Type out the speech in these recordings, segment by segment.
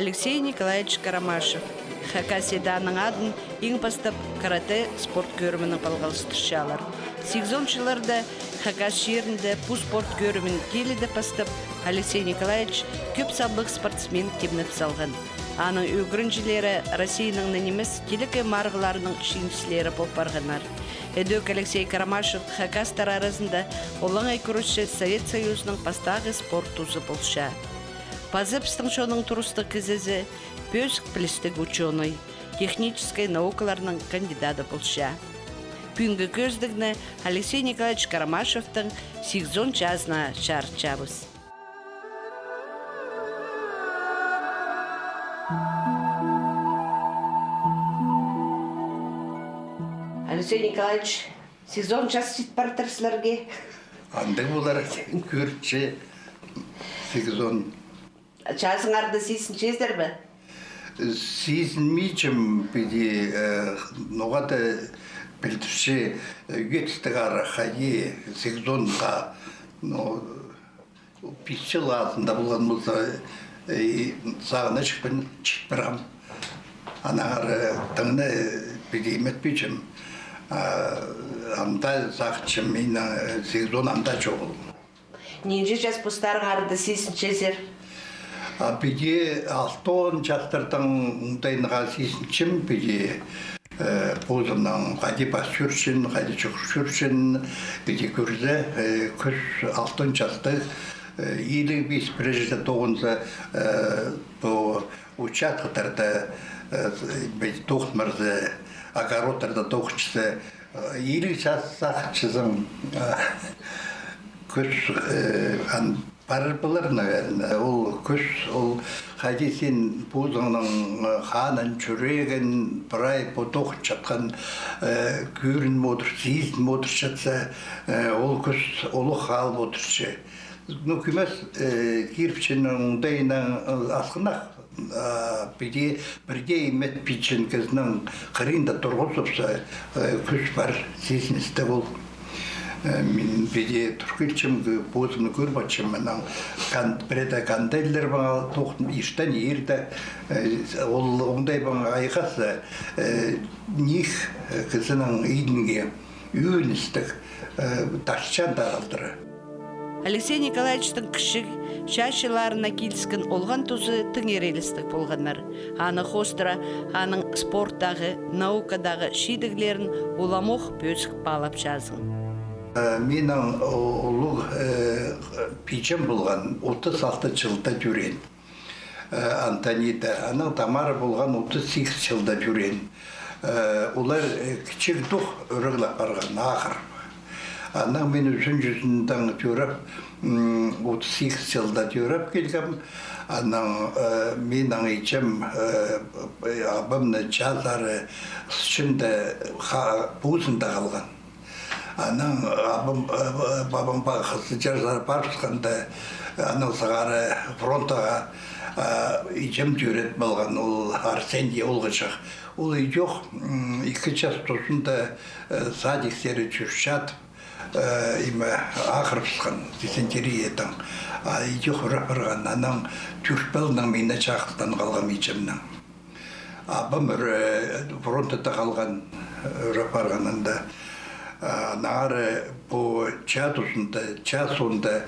Алексей Николаевич Карамашев. Хакасиданың адын ең бастап карате спорт көрімінің балғалыстыршалар. 80 жыларда Хакас жерінде бұл спорт көрімін келеді бастап Алексей Николаевич көп саблық спортсмен кемніп салған. Аның өгірінжілері Россияның немес келікі марғыларының шеңшілері болып барғанар. Эдөк Алексей Карамашев Хакастар арасында олаңай күріші Совет Союзының бастағы спорт тұзы болша. Пазыпстың шоның тұрысты кізізі Пөсік білістік ученый, технической наукаларының кандидаты болша. Бүгінгі көздігіні Алексей Николаевич Карамашевтың 8 жазына шарчабыз. Алексей Николаевич, 8 жас сет партырсыларге? Андай болар көртші 8. Жазыңарды сейсін чездер бі? Сезінмейчім біде ноғады білдірші өтістіғар қайы 8-ға 5 жыл алтында болған болса сағына шықпырғам. Анағары тыңны біде еметпейчім. Амда сақытшым мен 8 амда жоғыл. Ненже жас бұстарғарды сейсін чезер? Биде 6 жастырдың ұңдайынға сейсіншім биде бұзымның қайды бас жүршін, қайды жүк жүршін, биде көрді күз 6 жасты 55 прежде 9-ы бұл учаткаларда тоқтмырды, огородтарда тоқшысы 50 жасақ чызым күз бар болар, наверное. Ол күш, ол қадесен бұзыңның қанын, жүрегін, бірай бұтоқ жатқан көрін отыр, сейізін отыр жатса, ол күш, олы қал отыршы. Нүкімес кирпичінің ұңдайының асқынақ, бірде емет пичін кізінің қырында тұрғызыпса, күш бар, сейізіністі ол. Мен биде түркілчім бұзымны көрбатшым, біреді кандайлар баға тоқтым, иштан ерді, ол оңдай баға айқасы, них кізінің үйдінге үйіністік ташчан дағалдыры. Алексей Николаевичтың кішік шашыларына келіскен олған тұзы тыңерелістік болғандар. Аны қостыра, аның спорттағы, наукадағы шидіглерін оламоқ бөзік балап жазың. Менің ұлық пейчем болған 36 жылда жүрен. Антонида, аның Тамара болған 38 жылда жүрен. Олар кішік тұқ өріғлап барған ақыр. Аның мен үзін жүзінден жүріп, 38 жылда жүріп келгім. Аның менің ечем абымны жазары шында бұзында қалған. Аның бабам бағысы жарзары барысқанда аның сағары фронтаға ичем жүрет болған ол Арсенде олғышық. Ол үй жоқ, 2 час тұсында садиктері жүршат, ақыр пысқан, десентері етін. Үй жоқ ұрап барған, аның түршпелінің мені жақыстан қалған ичемнің. Абым фронтада қалған ұрап барғанында нары по чатусында, часында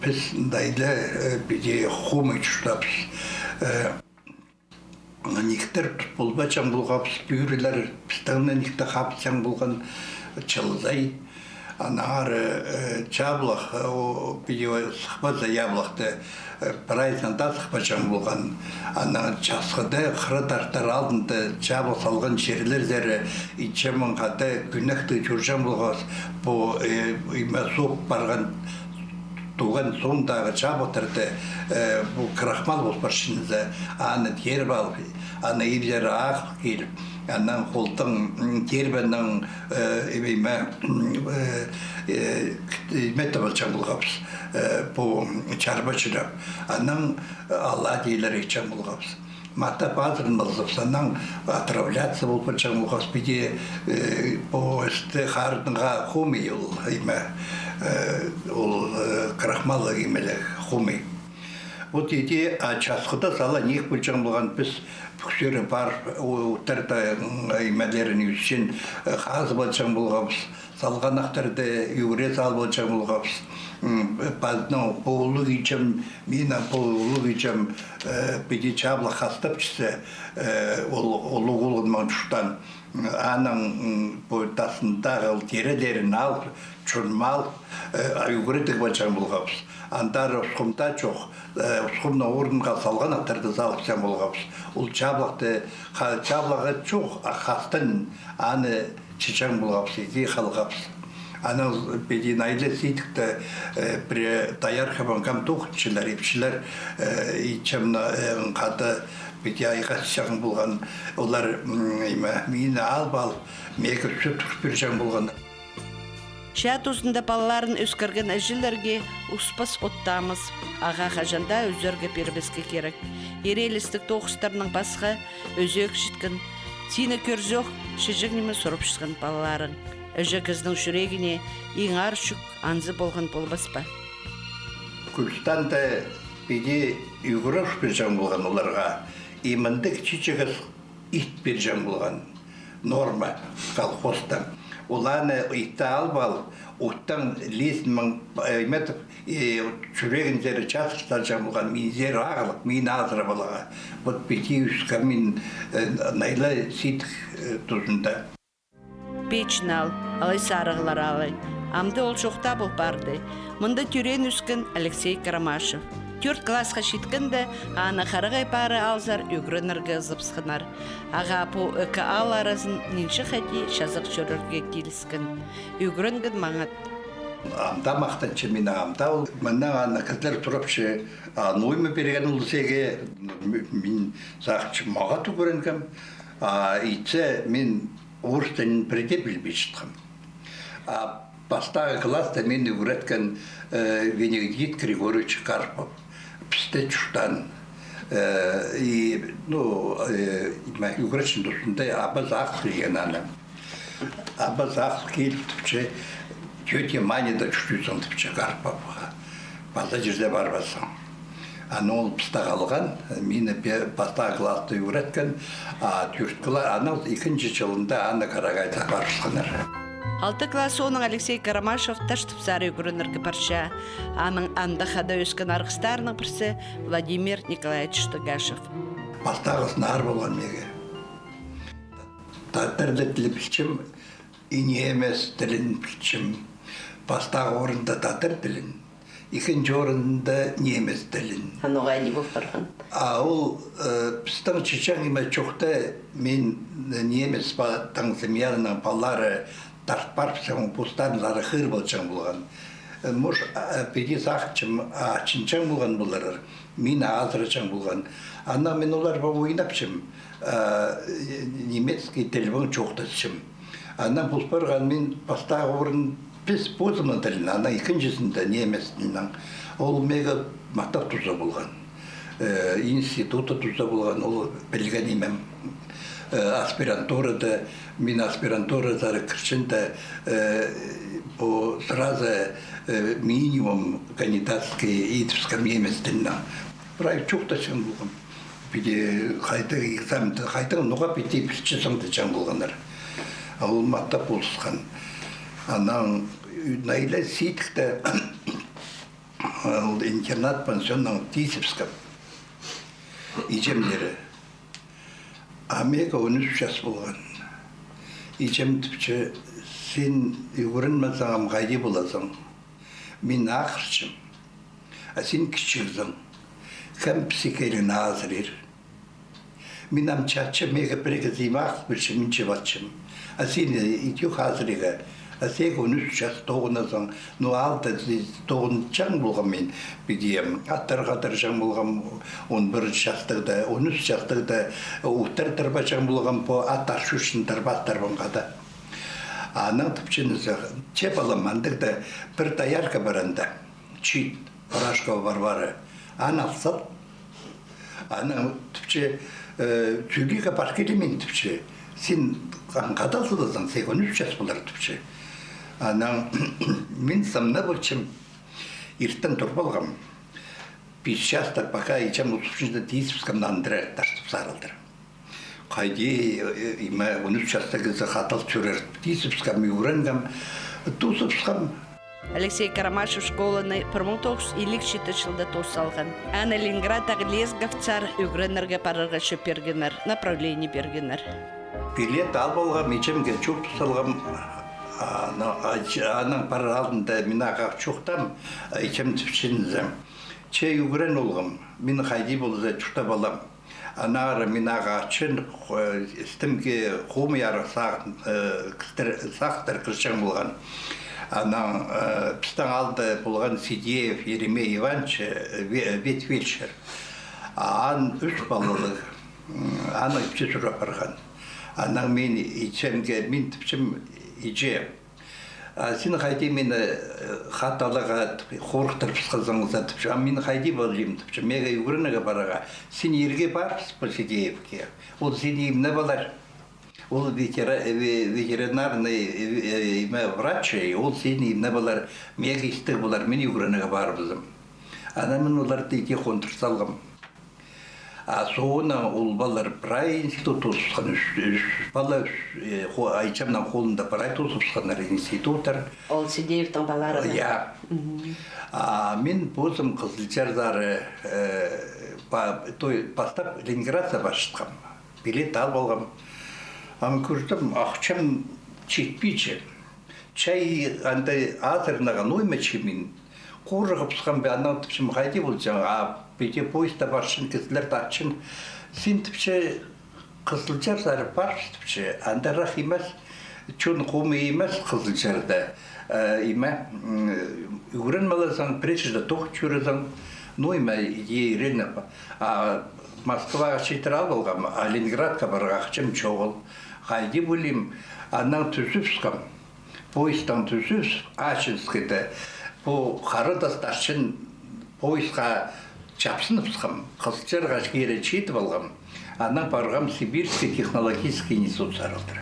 біз дайлы биде хумы чуштапс. Никтер болбачан болғапс, бүйрілер пістігіні никтер қапсаң болған чылдай. Нары чаблық, биде сұқпаза яблықты прайзында сұқпачан болған. Часқыды қыры-тартар алдында чаблық салған жерлердері ичемін қады күнәқті жүржан болғас. Бұл соқ барған туған соңдағы чаблықтарды бұл қырақмал болып баршынызы. Аны теріп алып, аны елдері ақып келіп. Аннан қолтың тербеннің метабалчан болғапс, бұл чарбачырап. Аннан алла дейлер ечен болғапс. Мата базырын болғапс, аннан отравляться болғапчан болғапс. Биде бұл істі қардыңға хуми ол крахмалы емелі хуми. Вот иди часқыда сала нех болжан болған біз бүксері бар ұттарда имәлерін үшін қаз болжан болғамыз. Салғанақтарды үйре сал болжан болғамыз. Базның болу кечем, мен болу кечем беде чабла хастапчысы олу қолынман шуштан аның бойтасындағы терелерін ал, чұрмал үйгіретік болжан болғамыз. Андар ұсқымда жоқ, ұсқымна орынға салған аттарды залықсан болғамыз. Ол чаблаға жоқ, қастын аны чечен болғамыз, еді қалғамыз. Ана беден айлы сейдікті бір таярқа банкам тоқытшылар, епшілер ичемна қады беде айға сішағын болған. Олар мені албал, мегі сүт күшпіржен болған. Шаат ұзында балаларын өскірген әжілерге ұспас оттамыз. Аға қажанда өзерге перебеске керек. Ерелістік тоқыстарының басқа өзек жіткін. Сені көрзоқ, шыжығнеме сұрып шыққан балаларын. Өжі кіздің жүрегіне ең аршық анзы болған болбас па. Күлстанда беде үйгіріш бержен болған оларға. Имандық чичігіз ит бержен болған норма колхозда. Оланы итті албал, ұттан лесінің әйметіп, жүрегіндері часықтар жамылған, мен зер ағылық, мен азыра балаға. Вот беті үсқа мен найлы сейдік тұзында. Печін ал, алай сарығылар алай. Амды ол жоқта бұл барды. Мұнда түрен үскен Алексей Карамашев. 4 классқа шеткінді, аны қарығай бары алзар өгірініргі зыпсқынар. Аға по өкі ал аразын ненші қәде шазық жүрірге келіскен. Өгірінгін маңат. Амда мақтаншы мен амда ол. Мәнна аны кізлер тұрапшы, ноймы берген ұлысеге мен сақчы маға түгірінгім. Итсе мен орыстың бірде білбей шытқым. Бастағы класста мен өгіреткен Венедикт Григорьевич Карпов. Пісті чуштан. Үгіретін дұсындай абыз ақ келген аны. Абыз ақ келіп түпче тете Манида чуштүйсің түпче Карповға. База жерде барбасың. Аны ол піста қалған, мені бастағы класты үгіреткен, аны екінші жылында аны Қарағайда барысқаныр. 6 классы оның Алексей Карамашев таштып сары өгірініргі парша. Аның анда қада өскен арғыстарының бірсі Владимир Николаевич Штогашев. Бастағысын ар болған меге. Татырды тілі білчім, ине емес тілін білчім. Бастағы орында татыр тілін, екінші орында немес тілін. Аноға не болып барған? Ол пістің чечен еме чоқты мен немес таңсымиялының балары тартпарпсың пустанлары хыр болчан болған. Мұш педи сақчым ачынчан болған боларыр. Мен азырачан болған. Ана мен олар ба ойнапчым. Немецкий телефон чоқтасчым. Ана бұлпарған мен бастағы орын піс позымын тілін. Ана екіншісінде неместінен. Ол мега мақтап тұза болған. Институты тұза болған. Ол білген емем. Аспирантурада, мен аспирантурада кірчінде сразу минимум кандидатский итовском еместінна. Бірақ чоқтасың болған. Біде қайты экзаменді, қайты нұға бетей біршісіңді жан болғандар. Ол мақтап болысқан. Анан найлай сейдікті интернат пансионның Тисепском ижемдері. Америка 13 жас болған. Ичем түпче, сен үйгірінмәсің, ғайди боласың. Мен ақырчым. Сен кішігізің. Кәм псикелін азырыр. Мен амчатчы, мега прегізім ақ бірші, мен чеватчым. Сен итюк азырыға. Сен 13 жас тоғынасың. Ну алды тоғынчан болған мен. Бидем аттар-қатар жан болған 11 жастығда, 13 жастығда ұқтар-тарба жан болған по аттар шүшін тарбаттар болғада. Аның түпченізі чеп аламандығда бір таярка баранда. Чит, Парашкова Варвара. Аны алсал. Аны түпче жүліға баркелі мен түпче. Сен қадалсыдасың, сен 13 жас болар түпче. Аның мен самна болчым. Ирттен тұр болғам. сейчас пока ичем учушында тииспскам нандырар таштып сарылдыр. Қайди има 13 жастағы хатал чурер тииспскам югренгам тусыпскам. Алексей Карамашев школаны 1957 жылда тосалған. Ана Ленинградтағы Лезговцар үгренерге парырға шөпергенер, направление бергенер. Билет ал болғам, ичемге чук тусалғам, аның пары алдында мен ағақ чуқтам, ичем түпшінізім. Че үгрен олғам, мен қайди болды чукта балам. Анағыры мен ағақчын істімге қомы яры сақтыр кіршен болған. Она пистан алды болған Сидеев Еремей Иванович ветфельдшер. Ан үш балылық. Аны үпче сұрап барған. Анаң мен ичемге мен тіпчім ije. Сен қайди мені хаталыға қорықтырып сықызыңызда тіпчі. Мен қайди болжым тіпчі. Мега югрыныға бараға. Сен ерге барсыз бұл Сидеевке. Ол сен еміне балар. Ол ветеринарный врач, ол сені не болар, мега истік болар, мен югреніға барбызым. Ана мен оларды ете қонтыр салғым. Соғына ол балар прай институт ұсқан, бала айчамнан қолында прай ұсқанар институттар. Ол Сидеевтің балары. Я. Мен бозым қызылчардары бастап Ленинградта башытқам. Билет ал болғам. Ам көрдім, ақчам чекпейші. Чай андай азырнаға ноймачы мен қорығып сұған бе анау түпшім қайде бол жаңа, бете поезда баршын, кізілер тақшын. Сен түпші қызылжар зары баршы түпші. Андарақ емес, чон қомы емес қызылжарда. Үгірін малазан, пречіжда тоқ чөрізан, нойма ерені. Москваға шетір ал болғам, Ленинградқа барға ақчым чоғыл. Қайди бөлім, анан түсіпскам, поездан түсіпс, ашынскеді. Бұл қарыдастаршын поезға чапсыныпскам, қызылжарға жгері четіп алғам. Анан барғам Сибирский технологический институт сарылдыр.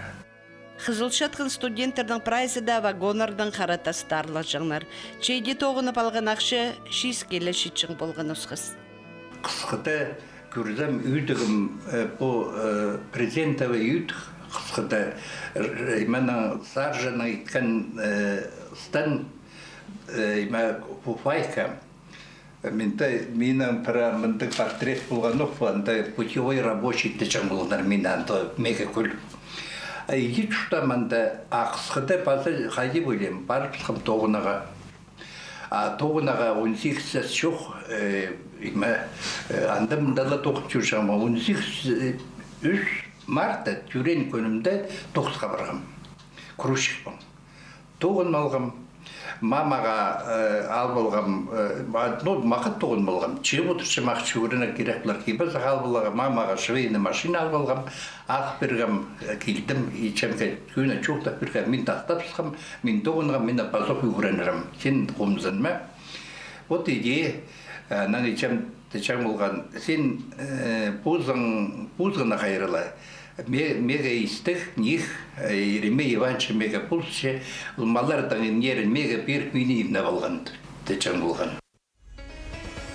Қызылшатқын студенттердің прайзыда вагонардың қаратастарлы жаңлар. Чейде тоғынып алған ақшы шиз келі шитшің болған ұсқыз. Қысқыда көрдім үйдігім бұл президентовы үйдік. Қысқыда менің саржаны айтқан стан пуфайка. Менің міндік портрет болған ұқпанды путевой рабочий течен болғандар менің мега көл. Егет ұштаманды ақысқыда базы қайды бөлем, барып сұқым тоғынаға. Тоғынаға 18 сәс жоқ, андымдала тоқып жүршама, 18 марта түрен көнімді тоқысқа барғам. Крушик бом. Тоғын малғам, мамаға ал болғам, мақыт тоғын болғам. Чеп отыршы мақ чүгіріне кереклер кейбіз ал болғам, мамаға швейні машина ал болғам, ақ бергам, келдім, ичемге көне чоқтап бергам, мен тастап сұқам, мен тоғынға мені базоқ үйгіренірім. Сен қомзын ма? Вот идея, нан ичем течем болған, сен пузғына қайрылай. Мега истих них Еремей Иванович мега пулсче малардан нерен мега бир минивна болган течен болган.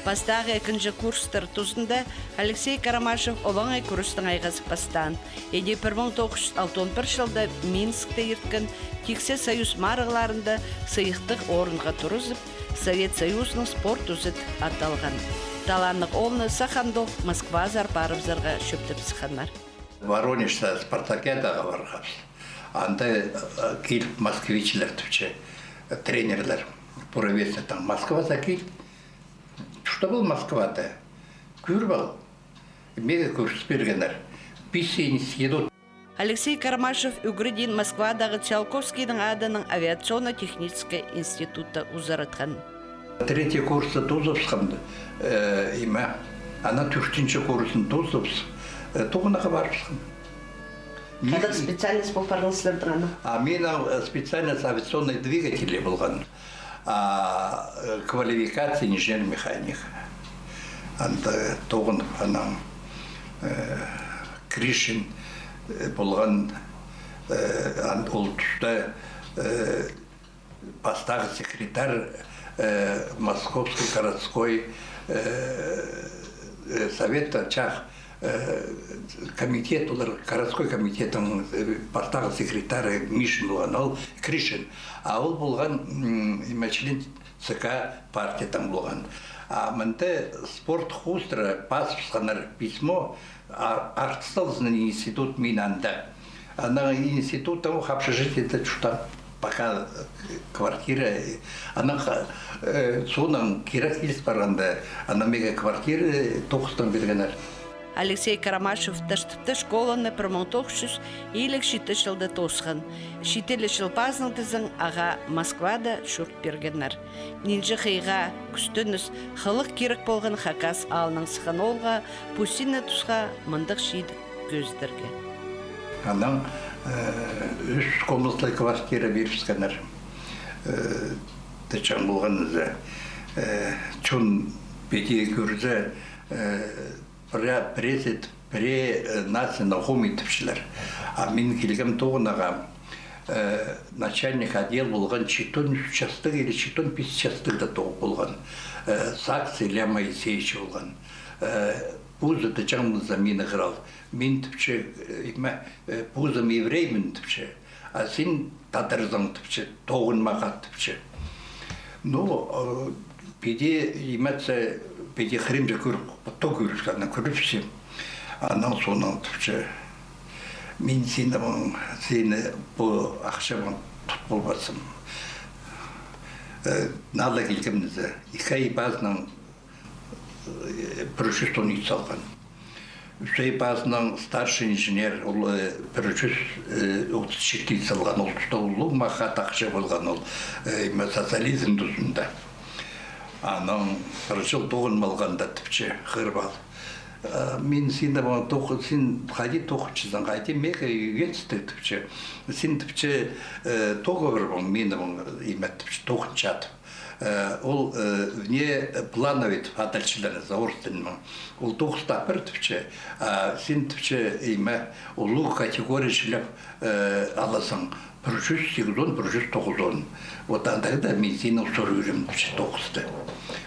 Пастағы 2-ші курстар тұзында Алексей Карамашев олаңай курстың айғасы пастан. Еде 1961 жылда Минскте ерткен Тексе Союз марығыларында сыйықтық орынға тұрызып, Совет Союзның спорт үзіт аталған. Таланық олны Сахандов Москва зарпарыбзарға шөптіп сықанар. Воронежда Спартакиадаға барғап. Анда келіп москвичілер түпче тренерлер провесетан Москвада келіп. Что был Москва-то? Курбал. Мега курс бергенер. Писень съедут. Алексей Карамашев үгірден Москвадағы Циолковскийдің адының авиационно-технический институты ұзаратқан. Третий курсы Тузовском има. Ана түштінші курсын Тузовс. Тоғынаға барыпсың. Қадық специальность бұл парғылсылардың ана? Мен специальность авиационный двигатели болған. Квалификация инженер-механик. Анда тоғын анам Кришин болған ол тұста бастағы секретарь Московский городской совет чах комитет, городской комитетінің бастағы секретары Мишин болған, ол Кришин. А ол болған член ЦК партиятан болған. А мінді спорт хустра пасыпсқанар письмо артысталысының институт Минанда. Ана институт там общежитие что пока квартира, она соның керек келіс барғанда, ана мега квартира тоқыстан бергенер. Алексей Карамашев тыштыпты школаны 1950 жылда тосқан. Шетелі шылпазның тізін аға Москвада шұрт бергенер. Нинжі қиға күстініс халық керек болған хакас алының сыған олға пусина тұсқа мындық шейді көздірге. Анан үш комнатлы квартира беріпскенер. Течен болған чон беде көрді Пресет, нацияны хомитіпшілер. А мен келгем тоғынаға начальник отдел болған 14 участық или 14 участықда тоғы болған. Сакс Илья Моисеевич болған. Пузы тычаңымызда мені қырал. Мен тіпші, пузым евреймін тіпші. А сен татырзың тіпші, тоғын мағат тіпші. Ну, педе имеется педе хремже көріп, то көріп, ана көріп сем. Анан сонан тіпші, мен сені бұл ақшамын тұт болбасым. Нала келгімізді, икай базынан прочистон үй салған. Үсей базынан старший инженер, ол прочист үй салған, ол тұста ұлы мақат ақша болған, ол социализм тұсында. Анан жыл тоғын малғанда тіпче ғырбал. Мен сен қайди тоқытшыздан қайди меға үйгенсті тіпче. Сен тіпче тоғы бір бұл мені имет тіпче тоқын жатып. Ол вне плановет адальшылары заорстынмын. Ол тоқыста бір тіпче. Сен тіпче име ұлы категория жіліп аласың. 108-109. Вот тогда медицина в Сорюрем тоқысты.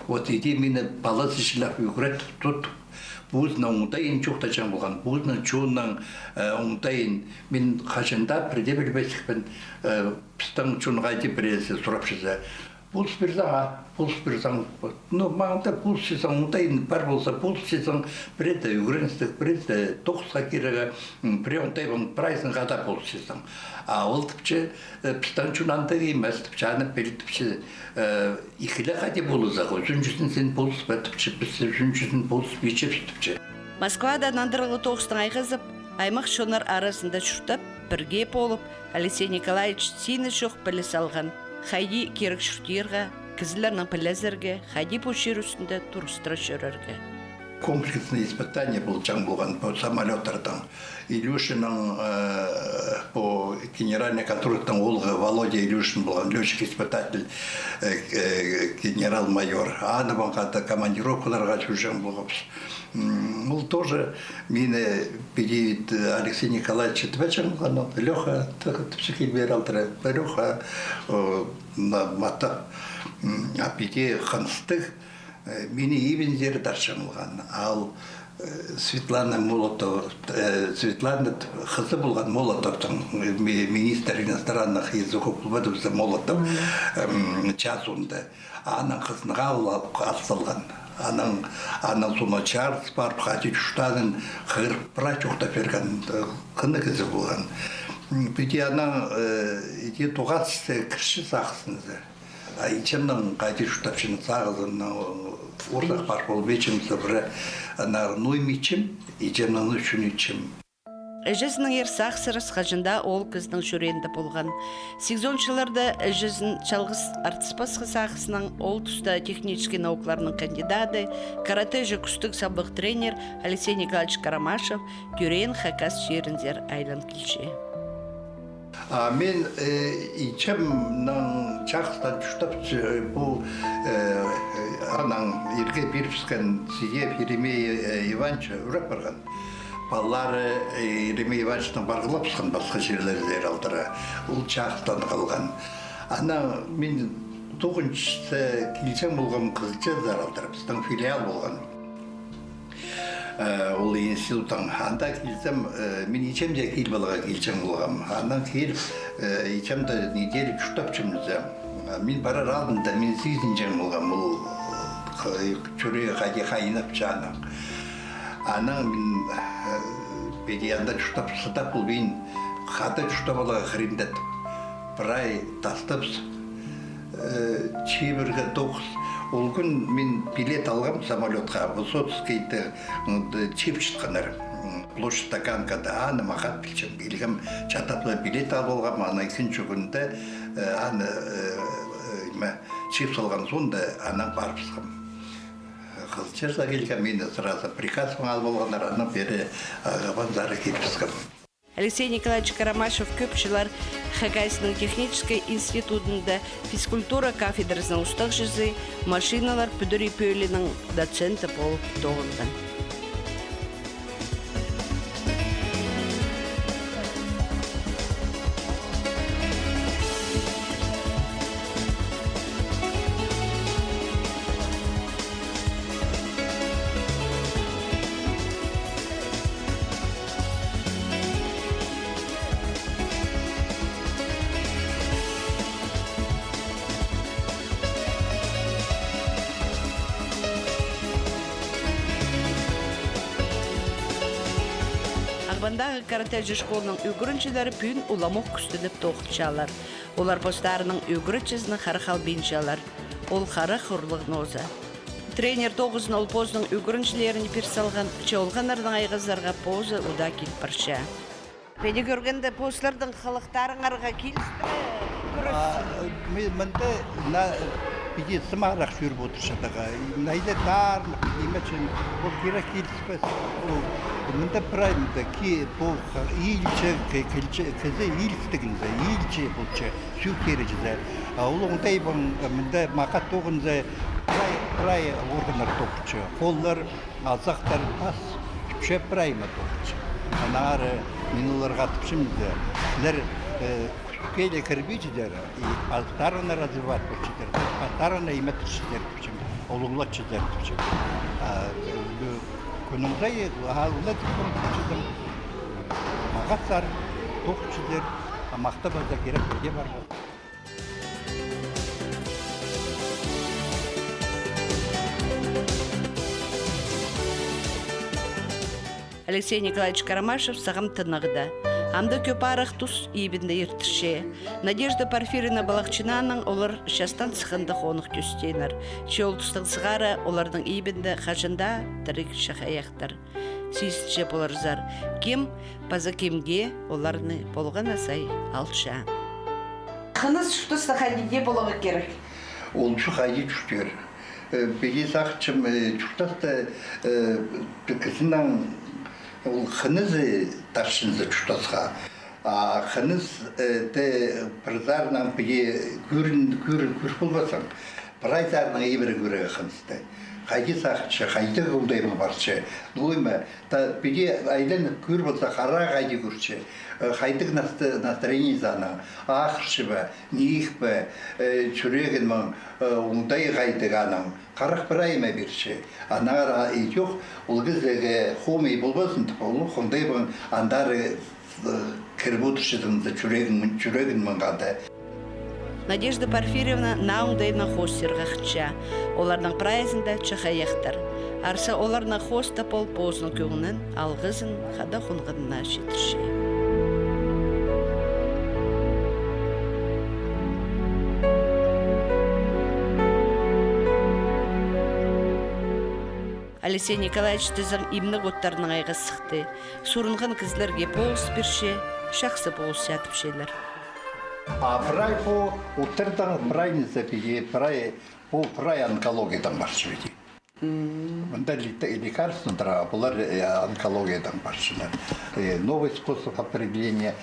Вот иди мені баласы жіліп үйгірет тұт. Бұзына ұңтайын жоқтачан болған. Бұзына чуыннан ұңтайын мен қашында преде білбесікпен пістің чуынға де біресі сұрапшызы. Пулс берсаң, ну, мағында пулс сезаң, ұңтайын бар болса, пулс сезаң, біреді үйгіріністік, біреді тоқысқа керегі, бірі ұңтайын прайсын ғада пулс сезаң. А ол тіпче пістің чуынанды емес, тіпче анып белі тіпче ikili hadi buluzak, üçüncüsün sen buluz var tüpçe, üçüncüsün buluz biçep tüpçe. Moskvada nandırılı toğыстың айғызып, аймақ шонар арасында шұртап, бірге болып, Алексей Николаевич сені жоқ біліс алған. Хайди керек шұртырға, кізілерінің пілезерге, хайди пошер үстінде тұрыстыры жүрерге. Комплексное испытание получан болған по самолетардан. Илюшинның по генеральный контрольтың олғы Володя Илюшин болған, летчик-испытатель, генерал-майор. Аныбан қаты командировкаларға жүрген болғапс. Ол тоже мені бедейт Алексей Николаевич Тбачан болған, Леха, тіпсікі бералтыры, Леха мата, а бедей қаныстық, мені ебендері даршамылған. Ал Светлана Молотова, Светлана қызы болған Молотовтың министр иностранных языков Владимир Молотов часында. Аның қызыға алсалған. Аның соны Чарльз барып, қати жүштадың қырып прачуқта берген қыны кізі болған. Бүйте аның еде тоғатысты кірші сақысынызы. Ичемнің қайты жүштапшының сағызының ордақ бар болып ечімізді бірі нарыной мечім, ичемнің үшін ечім. Әжізінің ер сақсырыс қажында ол кіздің жүренді болған. 80-жыларда әжізін чалғыз артыспасқы сақысының ол тұста технический наукаларының кандидаты, карате жүкістік сабық тренер Алексей Николаевич Карамашев түрен хакас жеріндер айлан келші. Мен ичемнің чақыстан жүштап бұл анаң ерге беріпскен Сиев Еремей Ивановича үріп барған. Баллары Еремей Ивановичтың барғылапсқан басқа жерлердер алдыра. Ол чақыстан қалған. Ана мен тоғызыншысы келсем болған қызылша заралдар біздің филиал болған. Ол институттың анда келсем мен ичемде кел балаға келсем болған. Андан келіп ичемде неделю жұқтап жүрміз. Мен барар алдында мен 8-ші болған бұл жүрегі қайда қайнап жаның. Анан мен бедеянда жұқтап сытап бұл мен қады жұқтап алаға қырымдат. Bir ay tastapız. Çiğbirge 9. Ол күн мен билет алғам самолетқа. Высоцкийді чип шыққанар. Площадь Стаканкада аны мақат білчім. Келгім чатаплы билет алғам. Ана екінші күнді аны чип салған сонда ана барып сықым. Қызчырса келгім мені сразу приказ алып болғанар. Аны бері ағабан зары келіп сықым. Алексей Николаевич Карамашев көпшілер Хакасияның технический институтында физкультура кафедрасының ұстақ жүзі машиналар пүдірі пөйлінің доценті болып тоғынған. Ағбандағы карате школының үгіріншілері пүйін уламық күстіліп тоқтышалар. Олар постарының үгіріншізінің қарқал бейіншалар. Ол қары құрлығын оза. Тренер 9-ын ол позының үгіріншілеріне персалған, чаулғанардың айғыздарға позы ұда келіп барша. Бені көргенде постардың қалықтарын арға Bizi sımağırak sürüp oturşadağa. Neyde darlık, imeçin, o kira kilspes, mında prayımda ki bu iyilçe, kızı iyilstiginde, iyilçe bulça, sürkericiler. Oğlum deyben, mında makat toğunza pray organlar topçu. Kollar, azaktar pas, tüpçe prayma topçu. Anarı, minular katıp şimdi, Кейле кірбейчідер, алтарына развиват көпчідер, алтарына иметіршідер көпчім, олуңлатшідер көпчім. Күніңзай ғалына түпкін көпчідім, мағатсар, тоқчідер, мақта базда керек бірге бар бол. Алексей Николаевич Карамашев сағым тынығыда. Анда көп арық тұс ебінді ертіше. Надежда Порфирина Балақчинаның олар шастан сықынды қонық көстейнер. Шеол тұстың сығары олардың ебінді қажында тірік шақаяқтар. Сейсітше боларызар. Кем, паза кемге оларны болған асай алша. Қыныз шұқтысты қайдеде болығы керек? Ол шұқайы жүштер. Беге сақчым жүқтасты кісінен ол қынызы таршынызы жүштасқа. Қыныз прызарынан беге көріш болбасам, прайзарының ебірі көрігі қынызды. Қайды сақчы, қайды қолдаймы баршы. Нойма, беге айдан көр болса қара қайды көрші. Қайдық настроение заны, ақыршы ба, нейік ба, жүреген мұң, оңдай қайдық аның, қарақ бір айма берші. Анағар жоқ, ол кездегі хомей болбасын, ол қондай бұң, андары кіріп отыршыдыңызды жүреген мұңғады. Надежда Порфирьевна наундайна хостер ғақча. Оларның прайзында чықаяқтар. Арса оларна хоста пол позның көңінін алғызын қада құнғынына жетірше. Алексей Николаевич тізім имні ғоттарының айға сықты. Сурынған кізлерге болыс бірше, шақсы болыс сәтіп шейлер. Прай по утырдан прайница пиде, прай онкологиядан баршы беде. Мында лекарство дара, бұлар онкологиядан баршылар. Новый способ определения,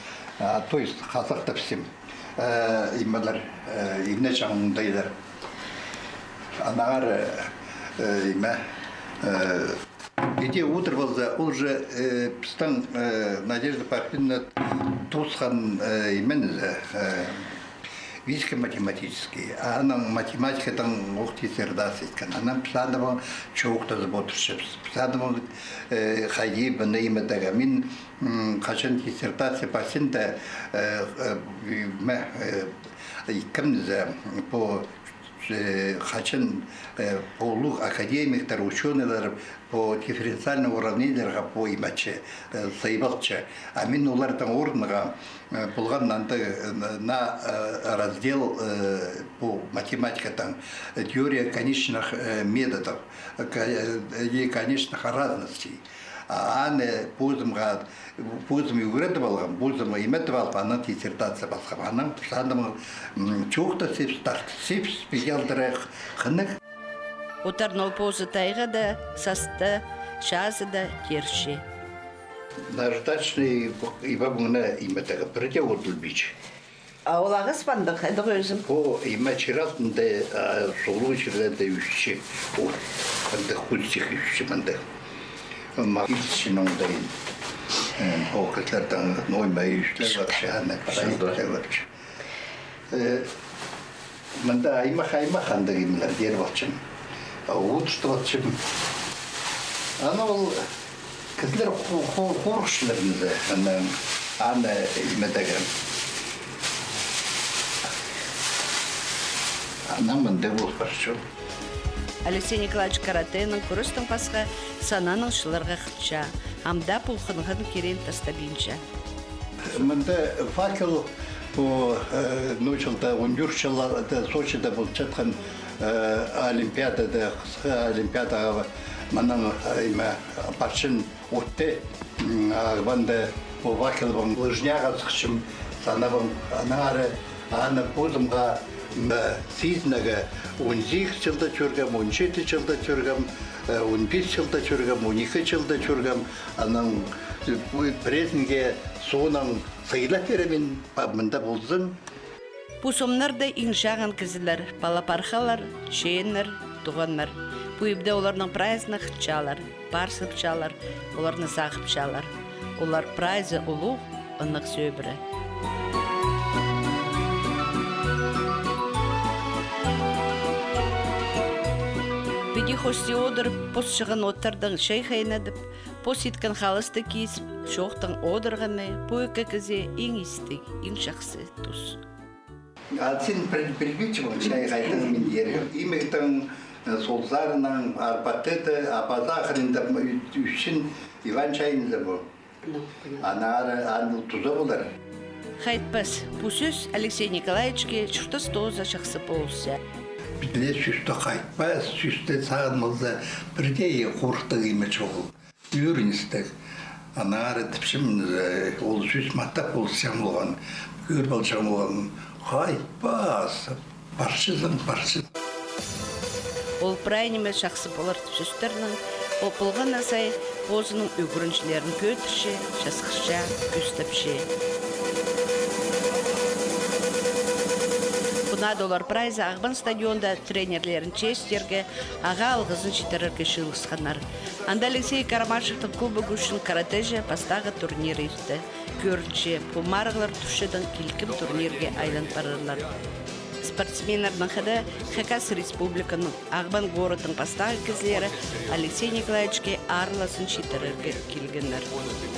то есть қазақта всем. Ималар, имне жағындайлар. Анағар, име, Беде утр болса, ол же пістің Надежда Порфирьевна туысқан имен физико-математический. Она математика там ухти сердасит. Она писадама чоукта заботршеп. Писадама хайди бнейме дага. Мин кашан диссертация пасинда кемзе по Хачин полух академиктер, ученые по дифференциальным уравнениям по имаче сайбалче. А мин улар там орнага булган на раздел по математике там теория конечных методов и конечных разностей. А аны пузым югредовал, пузым иметовал, она диссертация басқаба. Она садым чухта сип специалдырых хынық. Отарнол позы тайга да, састы, шазы да, керши. Наждачный и бабуна иметага придя отылбич. А олағы спандық, әді өзім? По име чиратында солу чиратында үшче. Анда худсих үшче манда. Магистрин дайын. Оқытлардан ноймай үшлер вообще, ана парайттар вообще. Мында аймақ анда кемлер дер бақчым. Уытышты бақчым. Ана ол кізлер қорықшыларымызды. Ана имедегі. Ана мында бол баршы. Алексей Николаевич Каратенің күрістің пасқа сананың шыларға қытша, амда пұлқынғын керен тастабинча. Мында факел по научилда университетла Сочида был четқан олимпиадада, қысқы олимпиадаға манан има парчин отте, банда по факел бом лыжняға сықшым санабым анары аны позымға Сизнага 18 жылда жүргем, 17 жылда жүргем, 15 жылда жүргем, 12 жылда жүргем. Аның презенге соның сыйлап беремен мында болдым. Пусомнарда иншаған кізілер, палапархалар, шейінлер, туғанлар. Пуйбде оларның прайзны хытчалар, парсып чалар, оларны сақып чалар. Олар прайзы ұлу, ынық сөйбірі. Биди хости одыр посшығын оттардың шай хайнадып, пос еткен халысты кейсіп, шоқтың одырғаны, пойка кізе ең істік, ең жақсы тұс. Сен предбичевал шай хайнадың мен ері. Имектің солзарының арпатеті, апазақырында үшін Иван шайынызы бұл. Анары аныл тұзы болар. Хайтпас, пусөз Алексей Николаевичке чұртыс тоза жақсы болса. Битле сүсті қайтпас, сүсті сағынмызды бірдей қорықтық емеш ол. Үйіріністік. Анары тіпшім ол сүс маттап болсам болған, көр болсам болған. Қайтпас, баршызым. Ол прайнеме жақсы болар тіпсөстерінің, ол болған асай бозының өгіріншілерін көтірше, жасқышша, көстіпше. $10 прайзы Ағбан стадионда тренерлерін честерге, аға алғызын жетерерге шылғысқанар. Анда Алексей Карамашевтың кубогы үшін каратежі пастағы турнир етті. Көрінше, пумарғылар түшідің келкім турнирге айлан барырлар. Спортсменердің қыды Хакас Республиканың Ағбан городың пастағы кезлері Алексей Николаевичке арласын жетерерге келгенлер.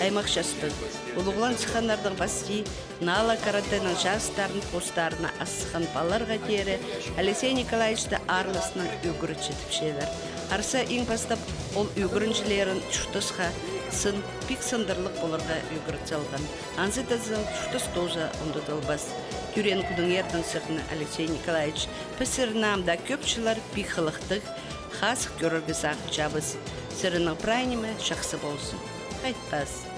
Аймақ жастың, ұлығылан сықанлардың басти Нала каратенің жастарын постарына асыққан баларға тері Алексей Николаевичті арласынан өгірі жетіп шелер. Арса ең бастап ол өгіріншілерін чүртісқа сын пик сындырлық боларға өгірі цалған. Анзы тазын чүртіс тоза ұндыдылбас. Түрен күдің ердің сықны Алексей Николаевич пісірінамда көпшілер пихылықтық қасық көріргі сақы жабыз. Сірінің прайнеме жақсы болсын. Қайтпас.